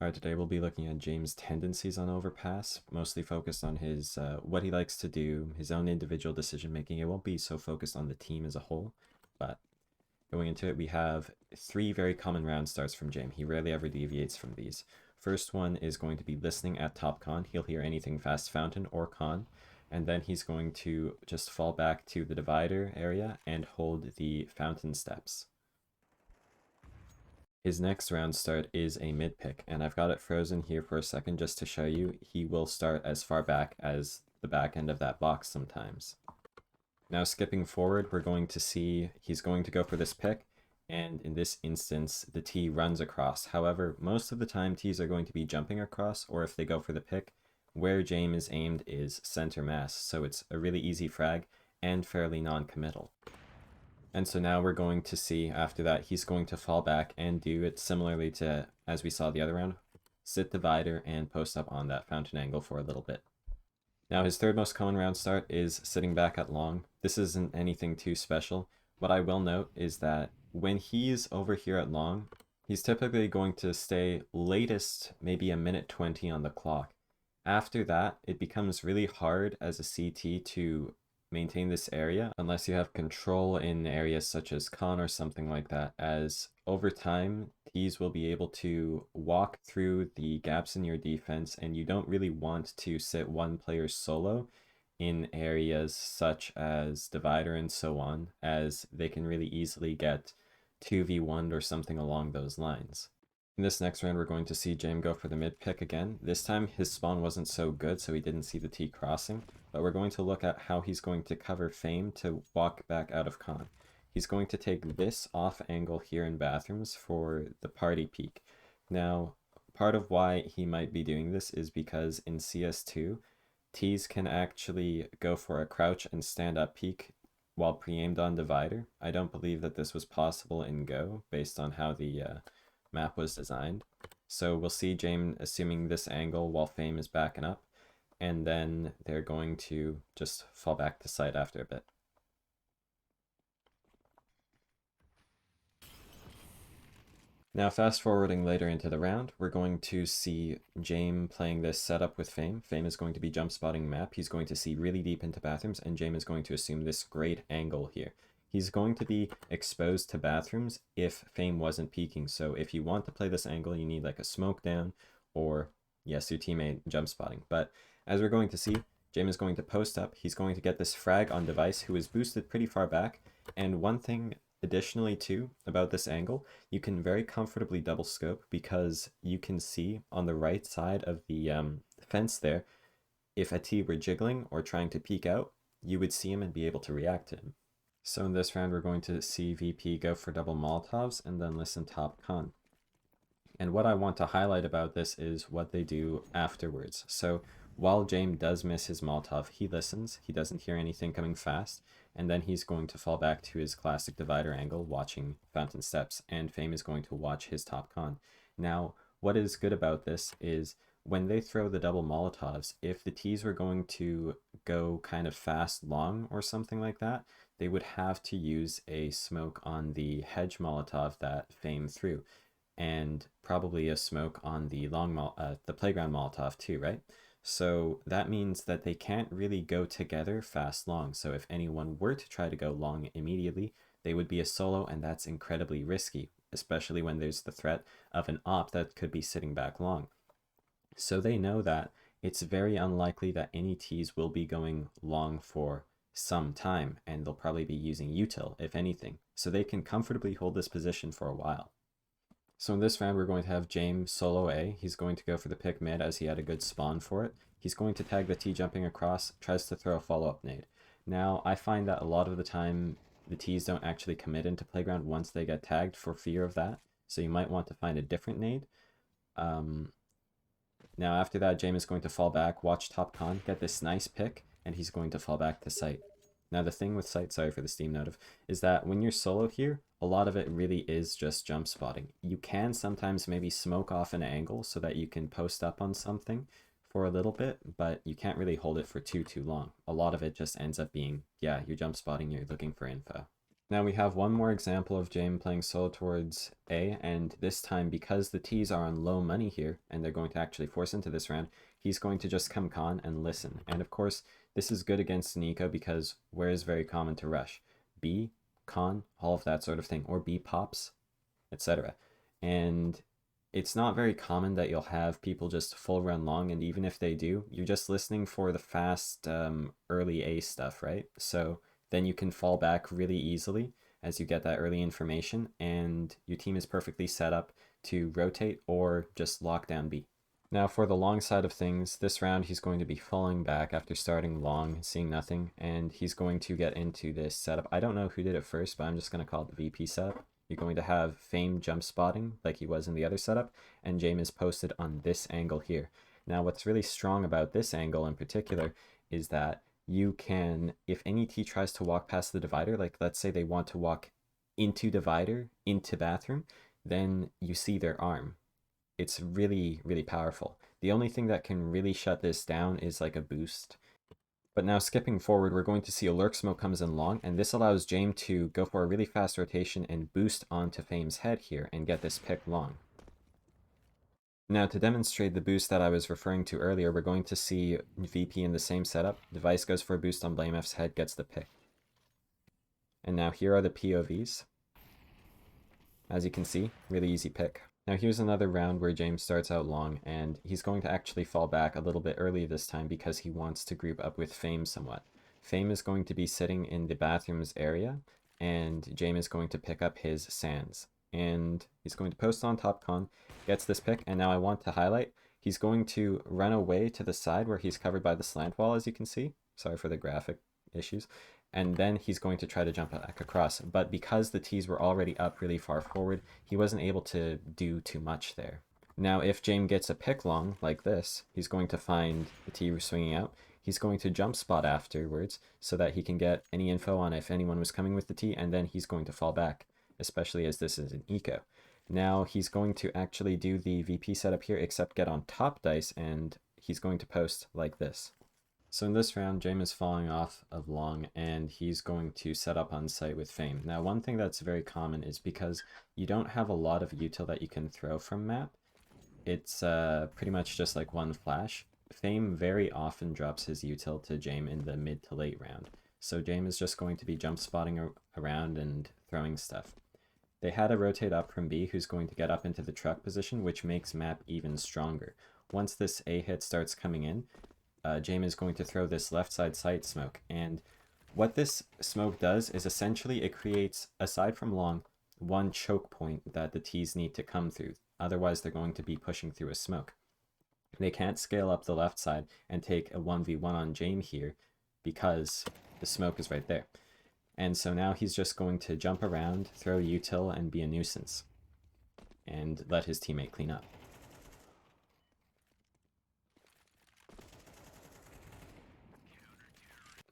Alright, today we'll be looking at James' tendencies on Overpass, mostly focused on his what he likes to do, his own individual decision making. It won't be so focused on the team as a whole, but going into it, we have three very common round starts from Jame. He rarely ever deviates from these. First one is going to be listening at top con. He'll hear anything fast fountain or con, and then he's going to just fall back to the divider area and hold the fountain steps. His next round start is a mid pick, and I've got it frozen here for a second just to show you he will start as far back as the back end of that box sometimes. Now skipping forward, we're going to see he's going to go for this pick, and in this instance, the T runs across. However, most of the time Ts are going to be jumping across, or if they go for the pick, where Jame is aimed is center mass, so it's a really easy frag and fairly non-committal. And so now we're going to see after that, he's going to fall back and do it similarly to as we saw the other round. Sit divider and post up on that fountain angle for a little bit. Now his third most common round start is sitting back at long. This isn't anything too special. What I will note is that when he's over here at long, he's typically going to stay latest maybe a minute 20 on the clock. After that, it becomes really hard as a CT to maintain this area unless you have control in areas such as con or something like that, as over time Ts will be able to walk through the gaps in your defense, and you don't really want to sit one player solo in areas such as divider and so on, as they can really easily get 2v1'd or something along those lines. In this next round, we're going to see Jame go for the mid pick again. This time his spawn wasn't so good, so he didn't see the T crossing, but we're going to look at how he's going to cover Fame to walk back out of con. He's going to take this off angle here in bathrooms for the party peek. Now, part of why he might be doing this is because in CS2, Ts can actually go for a crouch and stand up peek while pre-aimed on divider. I don't believe that this was possible in Go based on how the map was designed. So we'll see Jame assuming this angle while Fame is backing up, and then they're going to just fall back to site after a bit. Now fast forwarding later into the round, we're going to see Jame playing this setup with Fame. Fame is going to be jump spotting map. He's going to see really deep into bathrooms, and Jame is going to assume this great angle here. He's going to be exposed to bathrooms if Fame wasn't peeking. So if you want to play this angle, you need like a smoke down or, yes, your teammate jump spotting. But as we're going to see, Jame is going to post up. He's going to get this frag on device who is boosted pretty far back. And one thing additionally too about this angle, you can very comfortably double scope because you can see on the right side of the fence there, if a T were jiggling or trying to peek out, you would see him and be able to react to him. So in this round, we're going to see VP go for double Molotovs and then listen top con. And what I want to highlight about this is what they do afterwards. So while Jame does miss his Molotov, he listens, he doesn't hear anything coming fast, and then he's going to fall back to his classic divider angle, watching fountain steps, and Fame is going to watch his top con. Now, what is good about this is when they throw the double Molotovs, if the Ts were going to go kind of fast long or something like that, they would have to use a smoke on the hedge Molotov that Fame threw, and probably a smoke on the the playground Molotov too, right? So that means that they can't really go together fast long. So if anyone were to try to go long immediately, they would be a solo, and that's incredibly risky, especially when there's the threat of an op that could be sitting back long. So they know that it's very unlikely that any Ts will be going long for some time, and they'll probably be using Util, if anything. So they can comfortably hold this position for a while. So in this round, we're going to have Jame solo A. He's going to go for the pick mid as he had a good spawn for it. He's going to tag the T jumping across, tries to throw a follow-up nade. Now, I find that a lot of the time, the Ts don't actually commit into playground once they get tagged for fear of that. So you might want to find a different nade. Now after that, Jame is going to fall back, watch top con, get this nice pick, and he's going to fall back to site. Now the thing with site, sorry for the Steam notif, is that when you're solo here, a lot of it really is just jump spotting. You can sometimes maybe smoke off an angle so that you can post up on something for a little bit, but you can't really hold it for too long. A lot of it just ends up being, yeah, you're jump spotting, you're looking for info. Now we have one more example of Jame playing solo towards A, and this time because the T's are on low money here, and they're going to actually force into this round, he's going to just come con and listen. And of course, this is good against Nico because where is very common to rush? B, con, all of that sort of thing, or B pops, etc. And it's not very common that you'll have people just full run long, and even if they do, you're just listening for the fast early A stuff, right? So then you can fall back really easily as you get that early information, and your team is perfectly set up to rotate or just lock down B. Now for the long side of things, this round he's going to be falling back after starting long, seeing nothing, and he's going to get into this setup. I don't know who did it first, but I'm just going to call it the VP setup. You're going to have Fame jump spotting like he was in the other setup, and Jame is posted on this angle here. Now what's really strong about this angle in particular is that you can, if any T tries to walk past the divider, like let's say they want to walk into divider, into bathroom, then you see their arm. It's really, really powerful. The only thing that can really shut this down is like a boost. But now skipping forward, we're going to see a lurk smoke comes in long, and this allows Jame to go for a really fast rotation and boost onto Fame's head here and get this pick long. Now to demonstrate the boost that I was referring to earlier, we're going to see VP in the same setup. Device goes for a boost on BlameF's head, gets the pick. And now here are the POVs. As you can see, really easy pick. Now here's another round where James starts out long, and he's going to actually fall back a little bit early this time because he wants to group up with Fame somewhat. Fame is going to be sitting in the bathrooms area, and James is going to pick up his sands. And he's going to post on top con, gets this pick, and now I want to highlight, he's going to run away to the side where he's covered by the slant wall, as you can see. Sorry for the graphic issues. And then he's going to try to jump back across. But because the T's were already up really far forward, he wasn't able to do too much there. Now, if Jame gets a pick long, like this, he's going to find the T swinging out. He's going to jump spot afterwards so that he can get any info on if anyone was coming with the T, and then he's going to fall back, especially as this is an eco. Now, he's going to actually do the VP setup here, except get on top dice, and he's going to post like this. So in this round, Jame is falling off of long, and he's going to set up on site with Fame. Now, one thing that's very common is because you don't have a lot of util that you can throw from map, it's pretty much just like one flash. Fame very often drops his util to Jame in the mid to late round. So Jame is just going to be jump spotting around and throwing stuff. They had a rotate up from B who's going to get up into the truck position, which makes map even stronger. Once this A hit starts coming in, Jame is going to throw this left side sight smoke, and what this smoke does is essentially it creates, aside from long, one choke point that the T's need to come through. Otherwise, they're going to be pushing through a smoke. They can't scale up the left side and take a 1v1 on Jame here because the smoke is right there. And so now he's just going to jump around, throw util, and be a nuisance, and let his teammate clean up.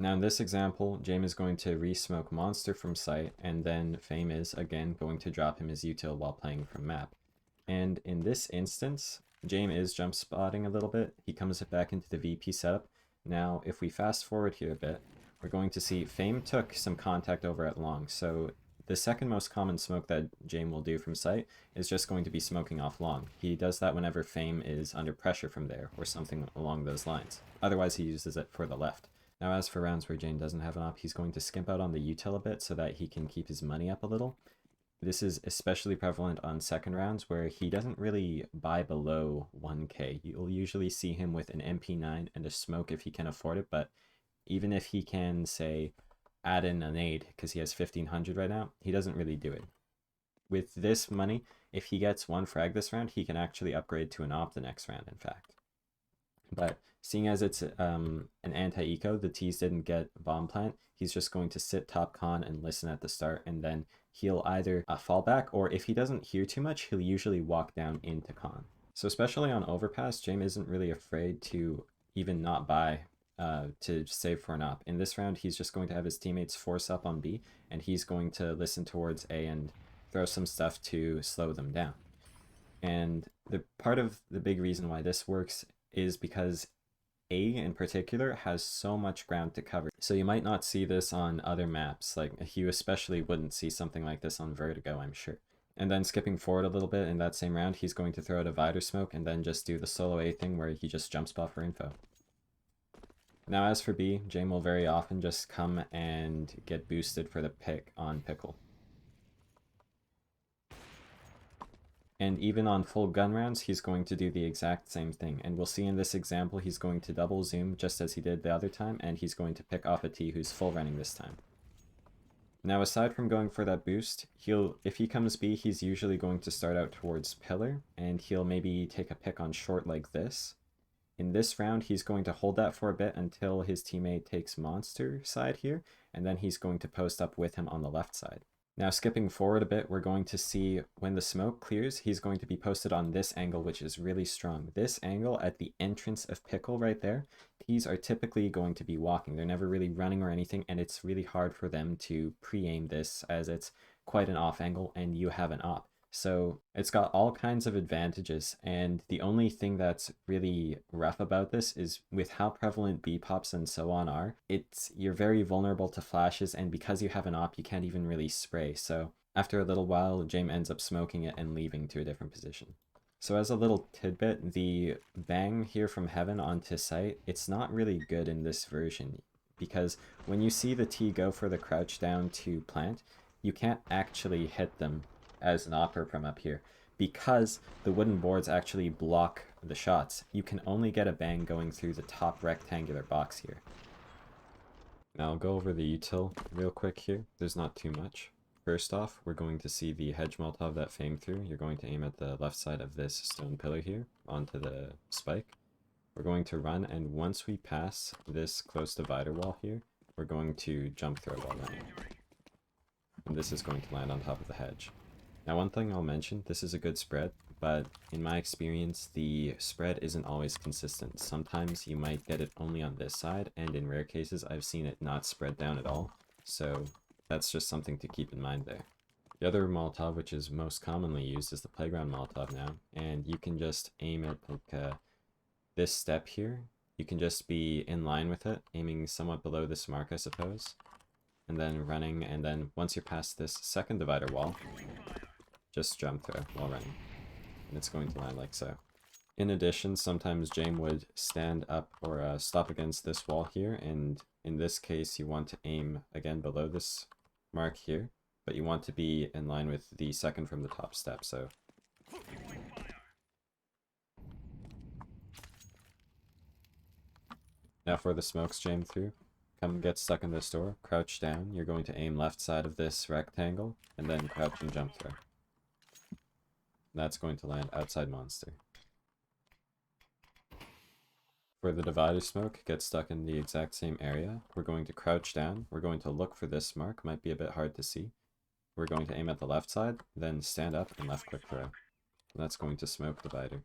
Now in this example, Jame is going to re-smoke Monster from sight, and then Fame is, again, going to drop him his util while playing from map. And in this instance, Jame is jump spotting a little bit. He comes back into the VP setup. Now, if we fast forward here a bit, we're going to see Fame took some contact over at long. So the second most common smoke that Jame will do from sight is just going to be smoking off long. He does that whenever Fame is under pressure from there, or something along those lines. Otherwise, he uses it for the left. Now, as for rounds where Jame doesn't have an op, he's going to skimp out on the util a bit so that he can keep his money up a little. This is especially prevalent on second rounds where he doesn't really buy below 1k. You'll usually see him with an MP9 and a smoke if he can afford it, but even if he can, say, add in an aid because he has 1500 right now, he doesn't really do it. With this money, if he gets one frag this round, he can actually upgrade to an op the next round, in fact. But seeing as it's an anti-eco, the T's didn't get bomb plant, he's just going to sit top con and listen at the start, and then he'll either fall back, or if he doesn't hear too much, he'll usually walk down into con. So especially on Overpass, Jame isn't really afraid to even not buy to save for an op. In this round, he's just going to have his teammates force up on B, and he's going to listen towards A and throw some stuff to slow them down. And the part of the big reason why this works is because A in particular has so much ground to cover. So you might not see this on other maps. Like, you especially wouldn't see something like this on Vertigo, I'm sure. And then skipping forward a little bit in that same round, he's going to throw a divider smoke and then just do the solo A thing where he just jump spot for info. Now as for B, Jame will very often just come and get boosted for the pick on Pickle. And even on full gun rounds, he's going to do the exact same thing. And we'll see in this example, he's going to double zoom just as he did the other time, and he's going to pick off a T who's full running this time. Now, aside from going for that boost, if he comes B, he's usually going to start out towards pillar, and he'll maybe take a pick on short like this. In this round, he's going to hold that for a bit until his teammate takes monster side here, and then he's going to post up with him on the left side. Now, skipping forward a bit, we're going to see when the smoke clears, he's going to be posted on this angle, which is really strong. This angle at the entrance of Pickle right there, Ts are typically going to be walking. They're never really running or anything, and it's really hard for them to pre-aim this as it's quite an off angle and you have an op. So it's got all kinds of advantages, and the only thing that's really rough about this is with how prevalent B-pops and so on are, you're very vulnerable to flashes, and because you have an op, you can't even really spray. So after a little while, Jame ends up smoking it and leaving to a different position. So as a little tidbit, the bang here from heaven onto sight, it's not really good in this version, because when you see the T go for the crouch down to plant, you can't actually hit them as an opper from up here because the wooden boards actually block the shots. You can only get a bang going through the top rectangular box here. Now I'll go over the util real quick here. There's not too much. First off, we're going to see the hedge Molotov that Fame threw. You're going to aim at the left side of this stone pillar here onto the spike. We're going to run, and once we pass this close divider wall here, we're going to jump throw while running. And this is going to land on top of the hedge. Now, one thing I'll mention, this is a good spread, but in my experience, the spread isn't always consistent. Sometimes you might get it only on this side, and in rare cases, I've seen it not spread down at all. So that's just something to keep in mind there. The other Molotov, which is most commonly used, is the playground Molotov now, and you can just aim at like this step here. You can just be in line with it, aiming somewhat below this mark, I suppose, and then running, and then once you're past this second divider wall, just jump throw while running, and it's going to land like so. In addition, sometimes Jame would stand up or stop against this wall here, and in this case you want to aim again below this mark here, but you want to be in line with the second from the top step, so. Now for the smokes Jame through, come get stuck in this door, crouch down, you're going to aim left side of this rectangle, and then crouch and jump throw. That's going to land outside monster. For the divider smoke, get stuck in the exact same area. We're going to crouch down. We're going to look for this mark. Might be a bit hard to see. We're going to aim at the left side, then stand up and left quick throw. That's going to smoke divider.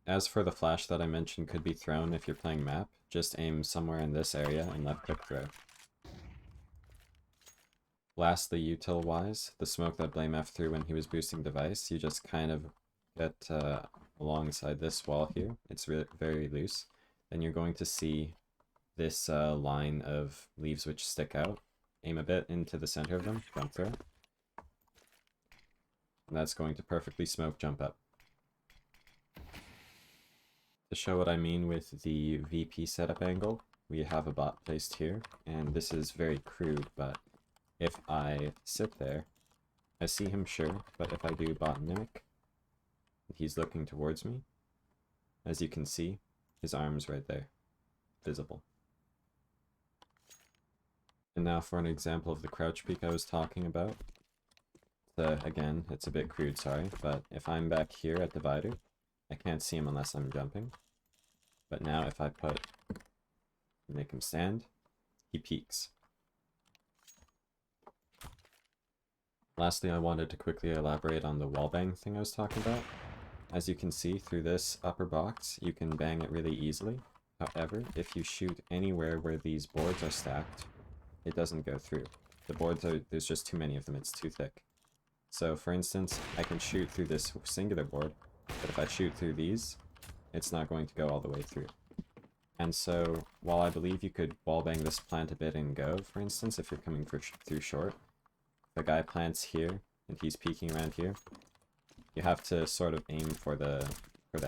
As for the flash that I mentioned could be thrown if you're playing map, just aim somewhere in this area and left quick throw. Lastly, util-wise, the smoke that Blame F threw when he was boosting device, you just kind of get alongside this wall here. It's very loose. Then you're going to see this line of leaves which stick out. Aim a bit into the center of them, jump throw. And that's going to perfectly smoke jump up. To show what I mean with the VP setup angle, we have a bot placed here, and this is very crude, but if I sit there, I see him sure, but if I do bot mimic, he's looking towards me. As you can see, his arm's right there, visible. And now for an example of the crouch peek I was talking about. Again, it's a bit crude, sorry, but if I'm back here at divider, I can't see him unless I'm jumping. But now if I make him stand, he peeks. Lastly, I wanted to quickly elaborate on the wallbang thing I was talking about. As you can see through this upper box, you can bang it really easily. However, if you shoot anywhere where these boards are stacked, it doesn't go through. The boards there's just too many of them, it's too thick. So for instance, I can shoot through this singular board, but if I shoot through these, it's not going to go all the way through. And so, while I believe you could wallbang this plant a bit and go, for instance, if you're coming through short, the guy plants here, and he's peeking around here, you have to sort of aim for the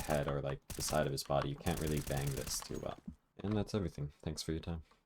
head or like the side of his body. You can't really bang this too well. And that's everything. Thanks for your time.